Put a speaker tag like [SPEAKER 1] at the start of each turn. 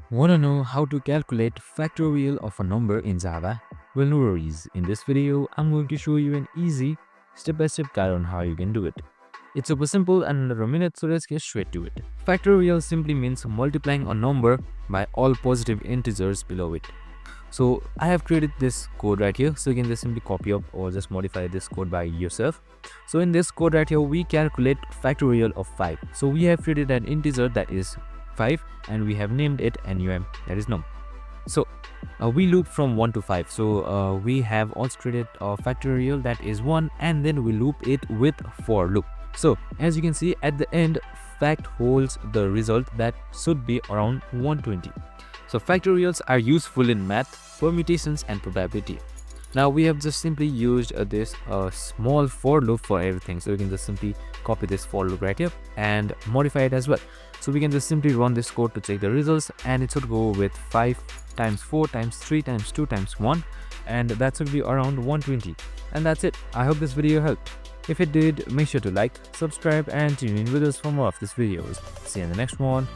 [SPEAKER 1] Wanna know how to calculate factorial of a number in Java? Well, no worries. In this video, I'm going to show you an easy step-by-step guide on how you can do it. It's super simple and under a minute, so let's get straight to it. Factorial simply means multiplying a number by all positive integers below it. So I have created this code right here, so you can just simply copy up or just modify this code by yourself. So in this code right here, we calculate factorial of 5. So we have created an integer that is 5 and we have named it num, that is num. So we loop from 1 to 5. So we have also created a factorial that is 1 and then we loop it with for loop. So as you can see at the end, fact holds the result that should be around 120. So factorials are useful in math, permutations and probability. Now we have just simply used this small for loop for everything. So we can just simply copy this for loop right here and modify it as well. So we can just simply run this code to check the results and it should go with 5 times 4 times 3 times 2 times 1 and that should be around 120. And that's it. I hope this video helped. If it did, make sure to like, subscribe and tune in with us for more of these videos. See you in the next one.